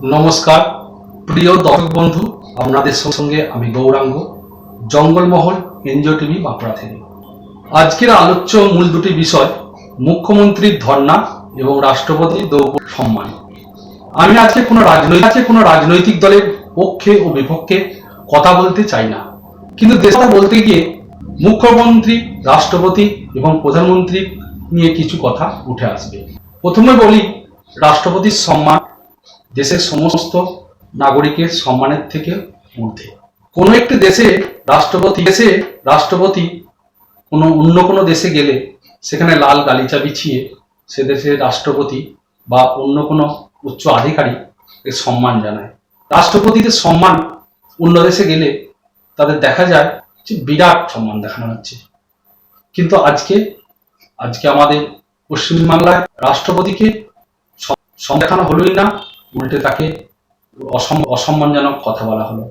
নমস্কার প্রিয় দর্শক বন্ধু, আপনাদের সঙ্গে আমি গৌরাঙ্গ, জঙ্গলমহল এনজিও টিভি বাঁকুড়া থেকে। আজকের আলোচ্য মূল দুটি বিষয়: মুখ্যমন্ত্রীর ধর্ণা এবং রাষ্ট্রপতির দ্রৌপদী সম্মান। আমি আজকে কোনো রাজনৈতিক দলের পক্ষে ও বিপক্ষে কথা বলতে চাই না, কিন্তু দেশের কথা বলতে গিয়ে মুখ্যমন্ত্রী, রাষ্ট্রপতি এবং প্রধানমন্ত্রী নিয়ে কিছু কথা উঠে আসবে। প্রথমে বলি, রাষ্ট্রপতির সম্মান দেশের সমস্ত নাগরিকের সম্মানের থেকে ঊর্ধ্বে। কোনো একটি দেশে রাষ্ট্রপতি অন্য কোনো দেশে গেলে সেখানে লাল গালিচা বিছিয়ে সে দেশের রাষ্ট্রপতি বা অন্য কোনো উচ্চ আধিকারিক এর সম্মান জানায়। রাষ্ট্রপতিদের সম্মান অন্য দেশে গেলে তাদের দেখা যায় যে বিরাট সম্মান দেখানো হচ্ছে, কিন্তু আজকে আমাদের পশ্চিমবাংলায় রাষ্ট্রপতিকে দেখানো হলোই না, উল্টে তাকে অসম্মানজনক কথা বলা হলো।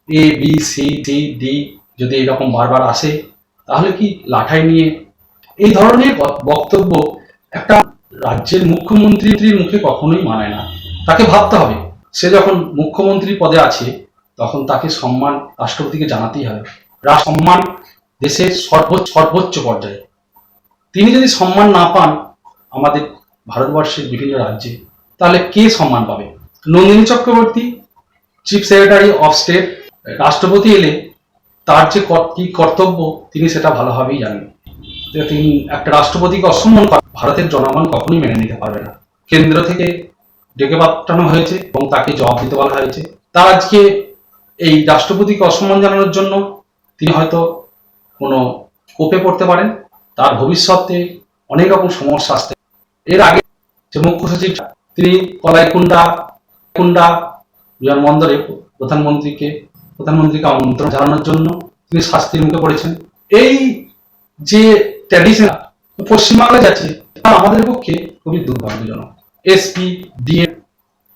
A B C D D যদি এরকম বারবার আসে, তাহলে কি লাঠাই নিয়ে এই ধরনের বক্তব্য একটা রাজ্যের মুখ্যমন্ত্রীর মুখে কখনোই মানায় না। তাকে ভাবতে হবে, সে যখন মুখ্যমন্ত্রী পদে আছে তখন তাকে সম্মান রাষ্ট্রপতিকে জানাতেই হবে। সম্মান দেশের সর্বোচ্চ পর্যায়ে। তিনি যদি সম্মান না পান আমাদের ভারতবর্ষের বিভিন্ন রাজ্যে, তাহলে কে সম্মান পাবে? Nandini Chakraborty, chief secretary of state, রাষ্ট্রপতি এলে তার যে কি কর্তব্য তিনি সেটা ভালোভাবেই জানেন। তিনি একটা রাষ্ট্রপতিকে অসম্মান করেন, ভারতের জনগণ কখনোই মেনে নিতে পারবে না। কেন্দ্র থেকে ডেকে পাঠানো হয়েছে এবং তাকে জবাব দিতে বলা হয়েছে। তার আজকে এই রাষ্ট্রপতিকে অসম্মান জানানোর জন্য তিনি হয়তো কোনো কোপে পড়তে পারেন, তার ভবিষ্যতে অনেক রকম সমস্যা আসতে। এর আগে যে মুখ্য সচিব তিনি কলাইকুণ্ডা বিমানবন্দরে প্রধানমন্ত্রীকে আমন্ত্রণ জানানোর জন্য তিনি শাস্তির মুখে পড়েছেন। এই যে ট্র্যাডিশন পশ্চিমবাংলায় যাচ্ছে, তা আমাদের পক্ষে খুবই দুর্ভাগ্যজনক। এসপি, ডিএম,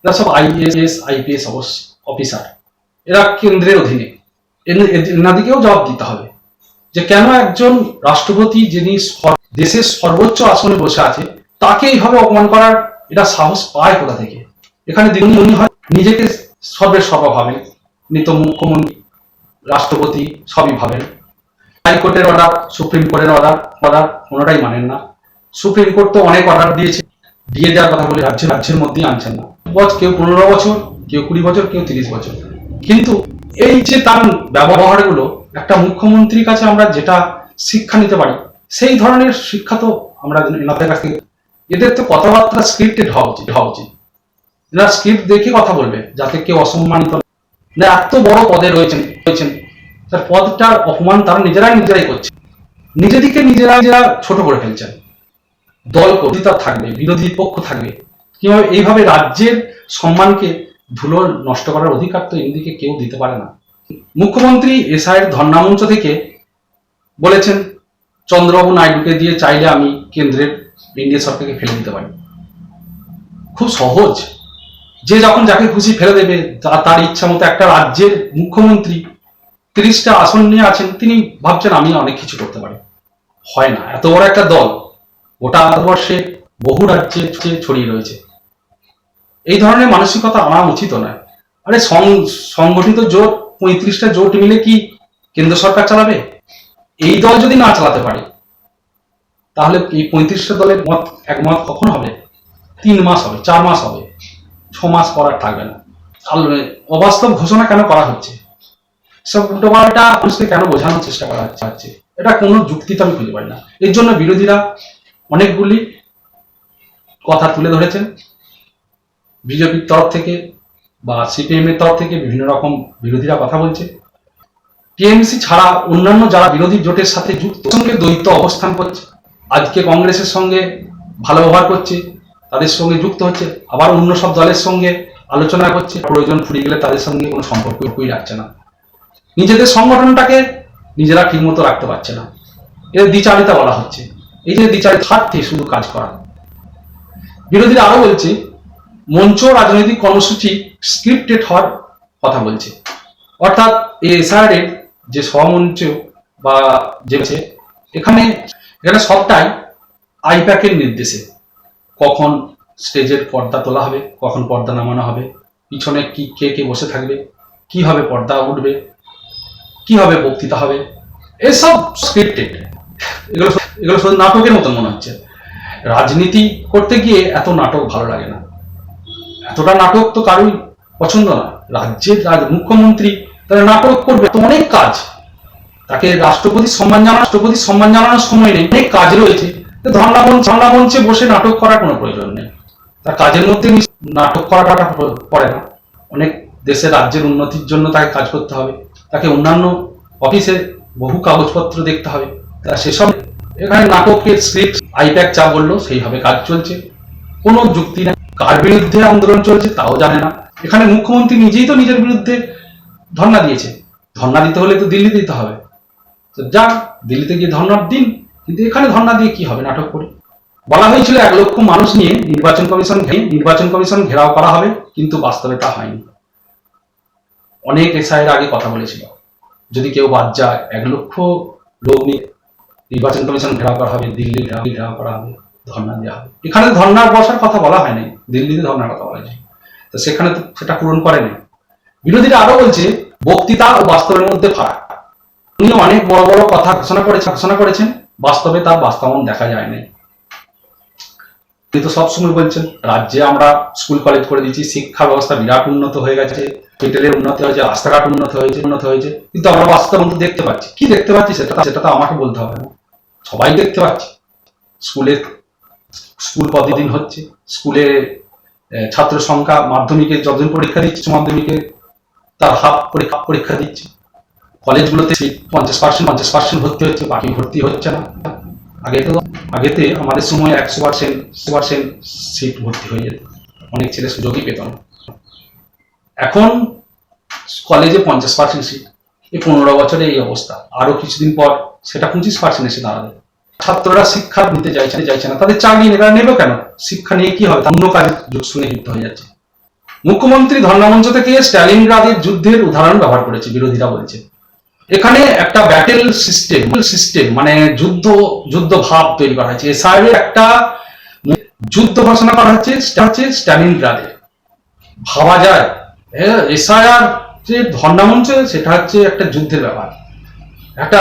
এরা সব আইএএস আইপিএস অফিসার, এরা কেন্দ্রের অধীনে। এনাদিকেও জবাব দিতে হবে যে কেন একজন রাষ্ট্রপতি যিনি দেশের সর্বোচ্চ আসনে বসে আছে তাকে এইভাবে অপমান করার এটা সাহস পায় কোথা থেকে? এখানে উনি হয় নিজেকে সর্বা ভাবেন, নিত মুখ্যমন্ত্রী, রাষ্ট্রপতি সবই ভাবেন। হাইকোর্টের অর্ডার, সুপ্রিম কোর্টের অর্ডার কোনোটাই মানেন না। সুপ্রিম কোর্ট তো অনেক অর্ডার দিয়ে দেওয়ার কথা বলে রাজ্যের মধ্যেই আনছেন না। কেউ 15 বছর, কেউ 20 বছর, কেউ 30 বছর। কিন্তু এই যে তার ব্যবহারগুলো, একটা মুখ্যমন্ত্রীর কাছে আমরা যেটা শিক্ষা নিতে পারি সেই ধরনের শিক্ষা তো আমরা এনাদের কাছ থেকে। এদের তো কথাবার্তা স্ক্রিপ্টেড হওয়া উচিত। এরা স্ক্রিপ্ট দেখে কথা বলবে যাতে কেউ অসম্মানিত না। এত বড় পদে রয়েছেন, তার পদটার অপমান তারা নিজেরাই করছে, নিজেদেরকে নিজেরা ছোট করে ফেলছেন। দল কর্তৃতা থাকবে, বিরোধী পক্ষ থাকবে, কিভাবে এইভাবে রাজ্যের সম্মানকে ধুলো নষ্ট করার অধিকার তো এদিকে কেউ দিতে পারে না। মুখ্যমন্ত্রী এসআইয়ের ধর্ণামঞ্চ থেকে বলেছেন চন্দ্রবাবু নাইডুকে দিয়ে চাইলে আমি কেন্দ্রের এনডিএ সরকারকে ফেলে দিতে পারি। খুব সহজ, যে যখন যাকে খুশি ফেলে দেবে তার ইচ্ছা মতো। একটা রাজ্যের মুখ্যমন্ত্রী 30টা আসন নিয়ে আছেন, তিনি ভাবছেন আমি অনেক কিছু করতে পারি। হয় না, এত বড় একটা দল গোটা ভারতবর্ষে বহু রাজ্যে ছড়িয়ে রয়েছে। এই ধরনের মানসিকতা আনা উচিত নয়। আরে সংগঠিত জোট 35টা জোট মিলে কি কেন্দ্র সরকার চালাবে? এই দল যদি না চালাতে পারে তাহলে এই 35টা দলের একমত কখন হবে? 3 মাস হবে, 4 মাস হবে, 6 মাস পর থাকবে না। অবাস্তব ঘোষণা কেন করা হচ্ছে? সব উল্টোপাল্টা মানুষকে কেন বোঝানোর চেষ্টা করা হচ্ছে? এটা কোনো যুক্তি তো আমি খুঁজে পাই না। এর জন্য বিরোধীরা অনেকগুলি কথা তুলে ধরেছেন। বিজেপির তরফ থেকে বা সিপিএম এর তরফ থেকে বিভিন্ন রকম বিরোধীরা কথা বলছে। টিএমসি ছাড়া অন্যান্য যারা বিরোধী জোটের সাথে যুক্ত, সঙ্গে দ্বৈত অবস্থান করছে। আজকে কংগ্রেসের সঙ্গে ভালো ব্যবহার করছে, তাদের সঙ্গে যুক্ত হচ্ছে, আবার অন্য সব দলের সঙ্গে আলোচনা করছে। প্রয়োজন ফুরিয়ে গেলে তাদের সঙ্গে কোনো সম্পর্কই রাখছে না। নিজেদের সংগঠনটাকে নিজেরা ঠিক মতো রাখতে পারছে না। এর দ্বিচারিতা বলা হচ্ছে। এই যে দ্বিচারিতা স্বার্থে শুধু কাজ করা। বিরোধীরা আরো বলছে মঞ্চ রাজনৈতিক কর্মসূচি স্ক্রিপ্টেড হওয়ার কথা বলছে। অর্থাৎ এসআর যে সহমঞ্চ বা যে এখানে সবটাই আইপ্যাকের নির্দেশে, কখন স্টেজের পর্দা তোলা হবে, কখন পর্দা নামানো হবে, পিছনে কি কে কে বসে থাকবে, কিভাবে পর্দা উঠবে, কিভাবে বক্তৃতা হবে, এসব স্ক্রিপ্টেড। এগুলো এগুলো শুধু নাটকের মতন মনে হচ্ছে। রাজনীতি করতে গিয়ে এত নাটক ভালো লাগে না, এতটা নাটক তো কারোই পছন্দ না। রাজ্যের মুখ্যমন্ত্রী তারা নাটক করবে, তো অনেক কাজ, তাকে রাষ্ট্রপতির সম্মান জানানোর সময় নেই, অনেক কাজ রয়েছে। ধর্ণা মঞ্চে বসে নাটক করার কোনো প্রয়োজন নেই, তার কাজের মধ্যে নাটক করাটা পড়ে না। অনেক দেশের রাজ্যের উন্নতির জন্য তাকে কাজ করতে হবে, তাকে অন্যান্য অফিসে বহু কাগজপত্র দেখতে হবে, তা সেসব এখানে নাটকের স্ক্রিপ্ট আইপ্যাক চা বললো সেইভাবে কাজ চলছে, কোনো যুক্তি নেই। কার বিরুদ্ধে আন্দোলন চলছে তাও জানে না। এখানে মুখ্যমন্ত্রী নিজেই তো নিজের বিরুদ্ধে ধর্ণা দিয়েছে, ধর্ণা দিতে হলে তো দিল্লিতে দিতে হবে, তো যা দিল্লিতে গিয়ে ধর্ণা দিন, কিন্তু এখানে ধর্ণা দিয়ে কি হবে নাটক করে। বলা হয়েছিল 1 লক্ষ মানুষ নিয়ে নির্বাচন কমিশন ঘেরাও করা হবে, কিন্তু বাস্তবে তা হয়নি। অনেক এসআইয়ের আগে কথা বলেছিল যদি কেউ বাদ যায় 1 লক্ষ লোক নিয়ে নির্বাচন কমিশন ঘেরাও করা হবে, দিল্লি ঘেরাও করা হবে, ধর্ণা দেওয়া হবে। এখানে ধর্ণার বসার কথা বলা হয়নি, দিল্লিতে ধর্ণার কথা বলা হয়েছে, তো সেখানে তো সেটা পূরণ করেনি। বিরোধীরা আরো বলছে বক্তৃতা ও বাস্তবের মধ্যে ফারাক। উনি অনেক বড় বড় কথা ঘোষণা করেছেন, বাস্তবে তার বাস্তবায়ন দেখা যায় নাই। তিনি তো সবসময় বলছেন রাজ্যে আমরা স্কুল কলেজ করে দিচ্ছি, শিক্ষা ব্যবস্থা বিরাট উন্নত হয়ে গেছে, হসপিটালের উন্নতি হয়েছে, রাস্তাঘাট উন্নত হয়েছে, কিন্তু আমরা বাস্তব দেখতে পাচ্ছি কি দেখতে পাচ্ছি সেটা তো আমাকে বলতে হবে না, সবাই দেখতে পাচ্ছি। স্কুল কতদিন হচ্ছে, স্কুলে ছাত্র সংখ্যা মাধ্যমিকে যতদিন পরীক্ষা দিচ্ছে, মাধ্যমিকে তার হাফ পরীক্ষা দিচ্ছে, কলেজগুলোতে 50% ভর্তি হচ্ছে, বাকি ভর্তি হচ্ছে না। আগেতে আমাদের সময় 100% সিট ভর্তি হয়ে যেত, অনেক ছেলে সুযোগই পেত না। এখন কলেজে 50% সিট, এই 15 বছরে এই অবস্থা, আরো কিছুদিন পর সেটা 25% এসে দাঁড়াবে। ছাত্ররা শিক্ষা নিতে চাইছে না, তাদের চাকরি নেই, তারা নেবে কেন? শিক্ষা নিয়ে কি হবে, অন্য কাজের শুনে যুক্ত হয়ে যাচ্ছে। মুখ্যমন্ত্রী ধর্ণামঞ্চ থেকে স্ট্যালিনগ্রাদের যুদ্ধের উদাহরণ ব্যবহার করেছে, বিরোধীরা বলছে এখানে একটা ব্যাটেল সিস্টেম মানে যুদ্ধ ভাব তৈরি করা হয়েছে। এসআইআর একটা যুদ্ধ ঘোষণা করা হচ্ছে স্ট্যালিনগ্রাদে। ভাবা যায় এসআইআর যে ধর্ণামঞ্চ সেটা হচ্ছে একটা যুদ্ধের ব্যাপার, একটা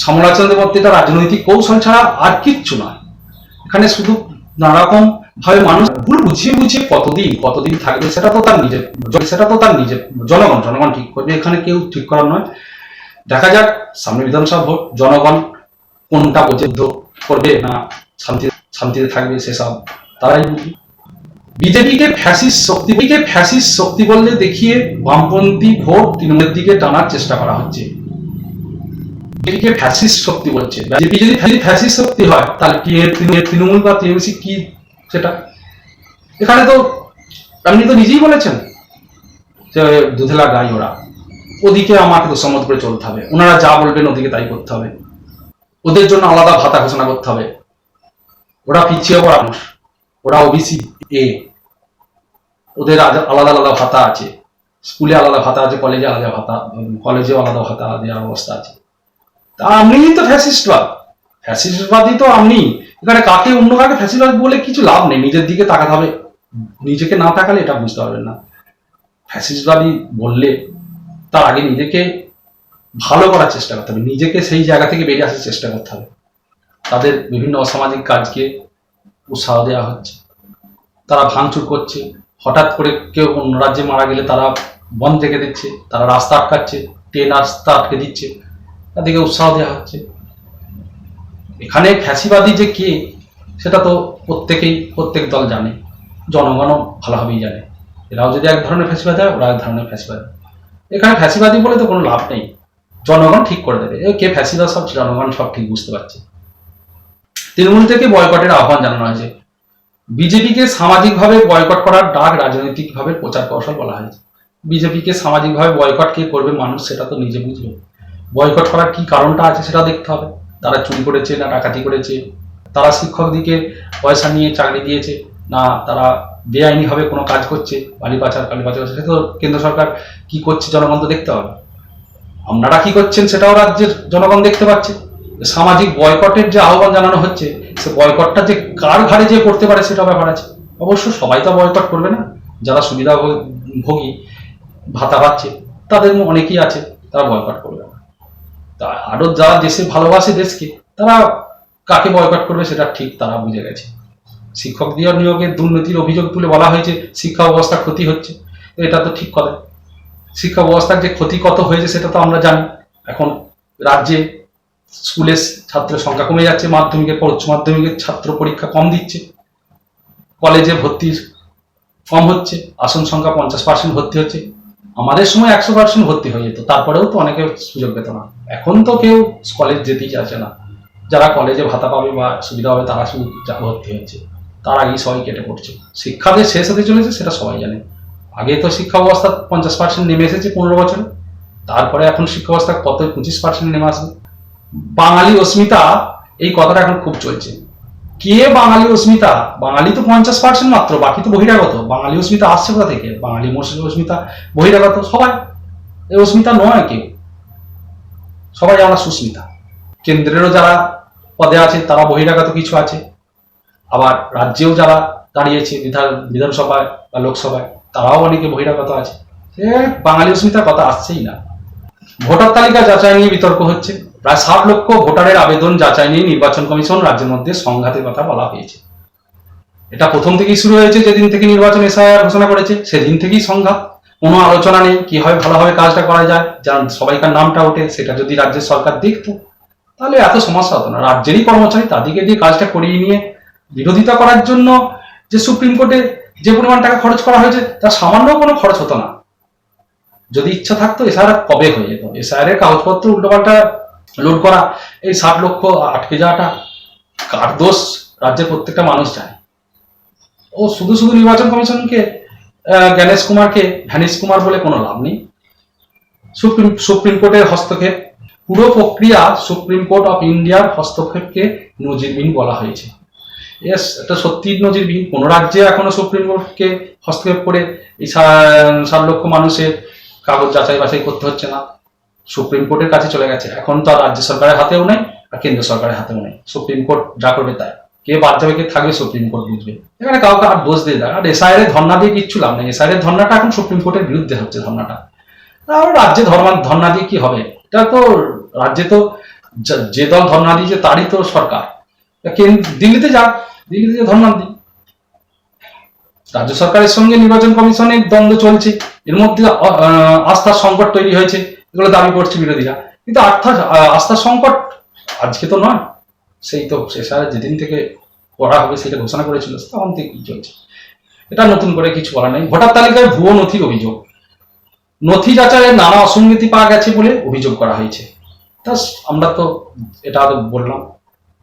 সাম্রাজ্যের মধ্যে এটা রাজনৈতিক কৌশল ছাড়া আর কিচ্ছু নয়। এখানে শুধু নানা রকম ভাবে মানুষ ভুল বুঝিয়ে কতদিন থাকবে সেটা তো তার নিজের জনগণ ঠিক করবে, এখানে কেউ ঠিক করার নয়। দেখা যাক সামনে বিধানসভা ভোট, জনগণ কোনটা যুদ্ধ করবে না শান্তিতে থাকবে সেসব তারাই বুঝবে। বিজেপিকে ফ্যাসিস্ট শক্তি বললে দেখিয়ে বামপন্থী ভোট তৃণমূলের দিকে টানার চেষ্টা করা হচ্ছে। বিজেপিকে ফ্যাসিস্ট শক্তি বলছে, বিজেপি যদি ফ্যাসিস্ট শক্তি হয় তাহলে তৃণমূল বা টিএমসি কি সেটা? এখানে তো আপনি তো নিজেই বলেছেন যে দুধেলা গাই ওরা, ওদিকে আমাকে তো সম্মত করে চলতে হবে, ওনারা যা বলবেন ওদিকে তাই করতে হবে, ওদের জন্য আলাদা ভাতা ঘোষণা করতে হবে। ওরা পিছিয়ে পড়া মানুষ, ওরা ওবিসি এ, ওদের আলাদা ভাতা আছে, স্কুলে আলাদা ভাতা আছে, কলেজে আলাদা ভাতা দেওয়ার অবস্থা আছে। তা আপনি তো ফ্যাসিস্টবাদী তো আপনি। এখানে অন্য কাকে ফ্যাসিস্টবাদ বলে কিছু লাভ নেই, নিজের দিকে তাকাতে হবে, নিজেকে না তাকালে এটা বুঝতে পারবেন না। ফ্যাসিস্টবাদী বললে তার আগে নিজেকে ভালো করার চেষ্টা করতে হবে, নিজেকে সেই জায়গা থেকে বেরিয়ে আসার চেষ্টা করতে হবে। তাদের বিভিন্ন অসামাজিক কাজকে উৎসাহ দেওয়া হচ্ছে, তারা ভাঙচুর করছে, হঠাৎ করে কেউ অন্য রাজ্যে মারা গেলে তারা বন্ধ রেখে দিচ্ছে, তারা রাস্তা আটকাচ্ছে, ট্রেন রাস্তা আটকে দিচ্ছে, তাদেরকে উৎসাহ দেওয়া হচ্ছে। এখানে ফ্যাসিবাদী যে কে সেটা তো প্রত্যেক দল জানে, জনগণও ভালোভাবেই জানে। এরাও যদি এক ধরনের ফ্যাসিবাদী হয়, ওরা এক ধরনের ফ্যাসিবাদী। এখানে ফ্যাসিবাদী বলে তো কোনো লাভ নেই, জনগণ ঠিক করে দেবে কে ফ্যাসিবাদ, সব জনগণ সব ঠিক বুঝতে পারছে। তৃণমূল থেকে বয়কটের আহ্বান জানানো হয়েছে। বিজেপিকে সামাজিকভাবে বয়কট করার ডাক রাজনৈতিকভাবে প্রচার কৌশল বলা হয়েছে। বিজেপিকে সামাজিকভাবে বয়কট কে করবে মানুষ সেটা তো নিজে বুঝবে, বয়কট করার কি কারণটা আছে সেটা দেখতে হবে। তারা চুরি করেছে না ডাকাতি করেছে, তারা শিক্ষকদিকে পয়সা নিয়ে চাকরি দিয়েছে না তারা বেআইনিভাবে কোনো কাজ করছে, কালি পাচার করছে, সে তো কেন্দ্র সরকার কি করছে জনগণ তো দেখতে হবে। আপনারা কি করছেন সেটাও রাজ্যের জনগণ দেখতে পাচ্ছে। সামাজিক বয়কটের যে আহ্বান জানানো হচ্ছে, সে বয়কটটা যে কার ঘাড়ে যে করতে পারে সেটা ব্যাপার আছে। অবশ্য সবাই তো বয়কট করবে না, যারা সুবিধাভোগী ভাতা পাচ্ছে তাদের অনেকেই আছে তারা বয়কট করবে না। তা আরো যারা দেশে ভালোবাসে দেশকে তারা কাকে বয়কট করবে সেটা ঠিক তারা বুঝে গেছে। শিক্ষক নিয়োগের দুর্নীতির অভিযোগ তুলে বলা হয়েছে শিক্ষা ব্যবস্থার ক্ষতি হচ্ছে, এটা তো ঠিক কথা। শিক্ষা ব্যবস্থার যে ক্ষতি কত হয়েছে সেটা তো আমরা জানি। এখন রাজ্যে স্কুলের ছাত্রের সংখ্যা কমে যাচ্ছে, মাধ্যমিকের পর উচ্চ মাধ্যমিকের ছাত্র পরীক্ষা কম দিচ্ছে, কলেজে ভর্তি কম হচ্ছে, আসন সংখ্যা 50% ভর্তি হচ্ছে। আমাদের সময় 100% ভর্তি হয়ে যেত, তারপরেও তো অনেকে সুযোগ পেত না। এখন তো কেউ কলেজ যেতেই চাইছে না, যারা কলেজে ভাতা পাবে বা সুবিধা হবে তারা শুধু ভর্তি হচ্ছে, তার আগেই সবাই কেটে পড়ছে। শিক্ষা যে শেষ হতে চলেছে সেটা সবাই জানে। আগে তো শিক্ষা ব্যবস্থা 50% নেমে এসেছে 15 বছরে, তারপরে এখন শিক্ষা ব্যবস্থা কত 25% নেমে আসবে। বাঙালি অস্মিতা এই কথাটা এখন খুব চলছে। কে বাঙালি অস্মিতা? বাঙালি তো 50% মাত্র, বাকি তো বহিরাগত। বাঙালি অস্মিতা আসছে কোথা থেকে? বাঙালি অস্মিতা বহিরাগত সবাই, এই অস্মিতা নয় কেউ, সবাই আমরা সুস্মিতা। কেন্দ্রেরও যারা পদে আছে তারা বহিরাগত কিছু আছে, আবার রাজ্যেও যারা দাঁড়িয়েছে বিধানসভায় বা লোকসভায় তারাও অনেকে বহিরাগত আছে। সে বাঙালি অস্মিতার কথা আসছেই না। ভোটার তালিকা যাচাই নিয়ে বিতর্ক হচ্ছে। প্রায় 60 লক্ষ ভোটারের আবেদন যাচাই নিয়ে নির্বাচন কমিশন রাজ্যের মধ্যে সংঘাতের কথা বলা হয়েছে। এটা প্রথম থেকেই শুরু হয়েছে, যেদিন থেকে নির্বাচন এসআইআর ঘোষণা করেছে সেদিন থেকেই সংঘাত। কোনো আলোচনা নেই কিভাবে ভালোভাবে কাজটা করা যায়, যার সবাইকার নামটা ওঠে। সেটা যদি রাজ্যের সরকার দেখতো তাহলে এত সমস্যা হতো না। রাজ্যেরই কর্মচারী তাদেরকে দিয়ে কাজটা করিয়ে নিয়ে বিরোধিতা করার জন্য যে সুপ্রিম কোর্টে যে পরিমাণ টাকা খরচ করা হয়েছে তার সামান্য কোনো খরচ হতো না। যদি ইচ্ছা থাকতো এসআইআর কবে হয়ে যেত। এসআইআর এর কাগজপত্র উল্টোপাল্টা লোড করা, এই 60 লক্ষ আটকে যাওয়াটা কার দোষ? রাজ্যের প্রত্যেকটা মানুষ জানে। ও শুধু শুধু নির্বাচন কমিশনকে ভ্যানিশ কুমার বলে কোনো লাভ নেই। সুপ্রিম কোর্টের হস্তক্ষেপ, পুরো প্রক্রিয়া সুপ্রিম কোর্ট অফ ইন্ডিয়ার হস্তক্ষেপকে নজিরবিহীন বলা হয়েছে। এটা সত্যি নজিরবিহীন। কোন রাজ্যে এখনো সুপ্রিম কোর্টকে হস্তক্ষেপ করে এই 60 লক্ষ মানুষের কাগজ যাচাই বাছাই করতে হচ্ছে না। সুপ্রিম কোর্টের কাছে চলে গেছে, এখন তো আর রাজ্য সরকারের হাতেও নেই আর কেন্দ্র সরকারের হাতেও নেই। সুপ্রিম কোর্ট যা করবে তাই, কে বাদ যাবে কে থাকবে সুপ্রিম কোর্ট বুঝবে। এখানে কাউকে আর দোষ দিয়ে দেয়। আর এসআইআর ধর্ণা দিয়ে কিচ্ছু লাভ নেই। এসআইআর ধর্ণাটা এখন সুপ্রিম কোর্টের বিরুদ্ধে হচ্ছে ধর্ণাটা। আর রাজ্যে ধর্ণা দিয়ে কি হবে? এটা তো রাজ্যে তো যে দল ধর্ণা দিয়েছে তারই তো সরকার। দিল্লিতে যা, দিল্লিতে ধর্ণা দিই। রাজ্য সরকারের সঙ্গে নির্বাচন কমিশনের দ্বন্দ্ব চলছে, এর মধ্যে আস্থার সংকট তৈরি হয়েছে, এগুলো দাবি করছে বিরোধীরা। কিন্তু আস্থার সংকট আজকে তো নয়, সেই তো শেষারে যেদিন থেকে করা হবে সেটা ঘোষণা করেছিল তখন থেকে কি চলছে। এটা নতুন করে কিছু বলা নেই। ভোটার তালিকায় ভুয়ো নথির অভিযোগ, নথি যাচাইয়ের নানা অসঙ্গতি পাওয়া গেছে বলে অভিযোগ করা হয়েছে। তা আমরা তো এটা বললাম,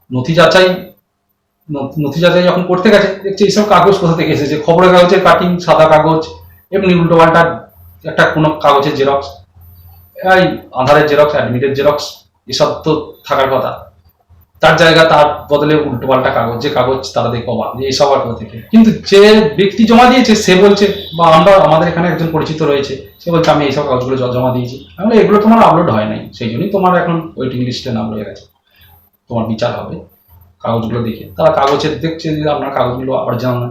নথি যাচাই যখন করতে গেছে দেখছি এইসব কাগজ কোথা থেকে এসেছে। খবরের কাগজের কাটিং, সাদা কাগজ, এমনি উল্টো পাল্টা একটা কোনো কাগজের জেরক্স, এই আধারের জেরক্স, অ্যাডমিটের জেরক্স, এসব তো থাকার কথা। তার জায়গা তার বদলে উল্টো পাল্টা কাগজ, যে কাগজ তারা দেখে অবাক যে এইসব আর কোথা থেকে। কিন্তু যে ব্যক্তি জমা দিয়েছে সে বলছে, বা আমাদের এখানে একজন পরিচিত রয়েছে, সে বলছে আমি এইসব কাগজগুলো জমা দিয়েছি। আমি এগুলো তোমার আপলোড হয় নাই, সেই জন্যই তোমার এখন ওয়েটিং লিস্টে নাম রয়ে গেছে, তোমার বিচার হবে কাগজগুলো দেখে। তারা কাগজে দেখছে যে আপনার কাগজগুলো আবার জানা,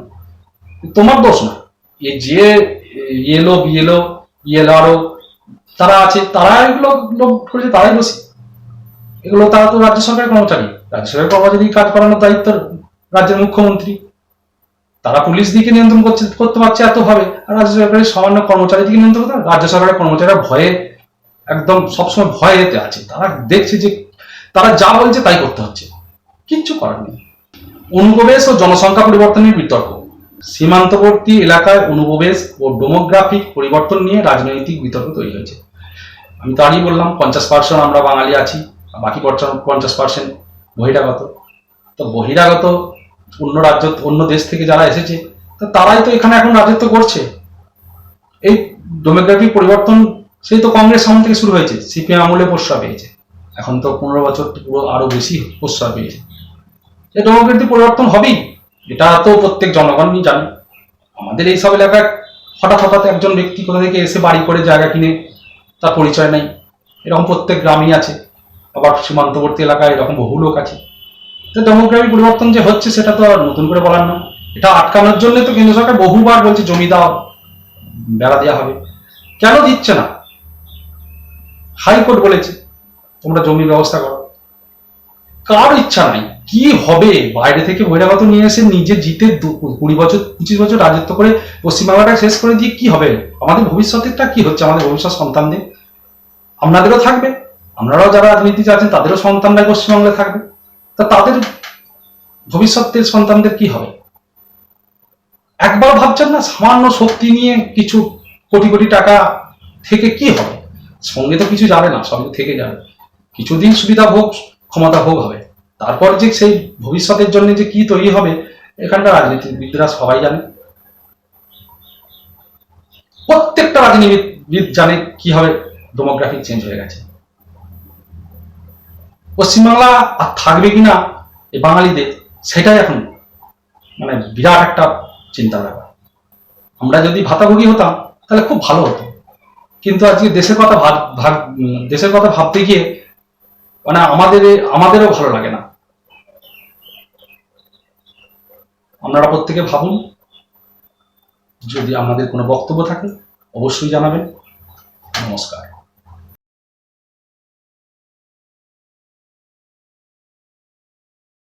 তোমার দোষ না। এই যে ইএলআরও তারা আছে, তারা এগুলো করেছে, তারাই দোষী। এগুলো তারা তো রাজ্য সরকারের কর্মচারী, রাজ্য সরকারের কর্মচারী কাজ করানোর দায়িত্ব রাজ্যের মুখ্যমন্ত্রী। তারা পুলিশ দিকে নিয়ন্ত্রণ করতে পারছে এত ভাবে, আর রাজ্য সরকারের সামান্য কর্মচারী দিকে নিয়ন্ত্রণ করতে, রাজ্য সরকারের কর্মচারীরা ভয়ে একদম সবসময় ভয়েতে আছে। তারা দেখছে যে তারা যা বলছে তাই করতে হচ্ছে, কিচ্ছু করার নেই। অনুপ্রবেশ ও জনসংখ্যা পরিবর্তনের বিতর্ক, সীমান্তবর্তী এলাকায় অনুপ্রবেশ ও ডেমোগ্রাফিক পরিবর্তন নিয়ে রাজনৈতিক বিতর্ক তৈরি হয়েছে। আমি তো আগেই বললাম 50% আমরা বাঙালি আছি, বাকি 50% বহিরাগত। তো বহিরাগত অন্য রাজ্য অন্য দেশ থেকে যারা এসেছে তারাই তো এখানে এখন রাজত্ব করছে। এই ডেমোগ্রাফিক পরিবর্তন সেই তো কংগ্রেস আমল থেকে শুরু হয়েছে, সিপিএম আমলে প্রশ্রয় পেয়েছে, এখন তো 15 বছর পুরো আরো বেশি প্রশ্রয় পেয়েছে। এই ডেমোগ্রাফিক পরিবর্তন হবেই, এটা তো প্রত্যেক জনগণই জানে। আমাদের এইসব এলাকায় হঠাৎ একজন ব্যক্তি কোথা থেকে এসে বাড়ি করে জায়গা কিনে তার পরিচয় নেই, এরকম প্রত্যেক গ্রামই আছে। আবার সীমান্তবর্তী এলাকায় এরকম বহু লোক আছে। তো ডেমোগ্রাফিক পরিবর্তন যে হচ্ছে সেটা তো আর নতুন করে বলার না। এটা আটকানোর জন্য তো কেন্দ্র সরকার বহুবার বলছে জমি দাও, বেড়া দেওয়া হবে। কেন দিচ্ছে না? হাইকোর্ট বলেছে তোমরা জমি ব্যবস্থা করো। কার ইচ্ছা নাই? কি হবে? বাইরে থেকে বহিরাগত নিয়ে এসে নিজে জিতে 20 বছর 25 বছর রাজত্ব করে পশ্চিমবাংলাটা শেষ করে দিয়ে কি হবে? আমাদের ভবিষ্যতেরটা কি হচ্ছে? আমাদের ভবিষ্যৎ সন্তানদের, আপনাদেরও থাকবে, আপনারাও যারা রাজনীতিতে আছেন তাদেরও সন্তানরা পশ্চিমবাংলায় থাকবে, তা তাদের ভবিষ্যতের সন্তানদের কি হবে? একবার ভাবছেন না সামান্য শক্তি নিয়ে কিছু কোটি কোটি টাকা থেকে কি হবে? সঙ্গে তো কিছু যাবে না, সঙ্গে থেকে যাবে কিছুদিন সুবিধা ভোগ, ক্ষমতা ভোগ হবে, তারপর যে সেই ভবিষ্যতের জন্য যে কি তৈরি হবে এখানকার রাজনীতিবিদরা সবাই জানে। প্রত্যেকটা রাজনীতিবিদ জানে কি হবে, ডেমোগ্রাফিক চেঞ্জ হয়ে গেছে। পশ্চিমবাংলা আর থাকবে কিনা এই বাঙালিদের, সেটাই এখন মানে বিরাট একটা চিন্তার ব্যাপার। আমরা যদি ভাতাভোগী হতাম তাহলে খুব ভালো হতো, কিন্তু আজকে দেশের কথা ভাবতে গিয়ে মানে আমাদেরও ভালো লাগে না। আপনারা প্রত্যেকে ভাবুন, যদি আপনাদের কোনো বক্তব্য থাকে অবশ্যই জানাবেন। নমস্কার।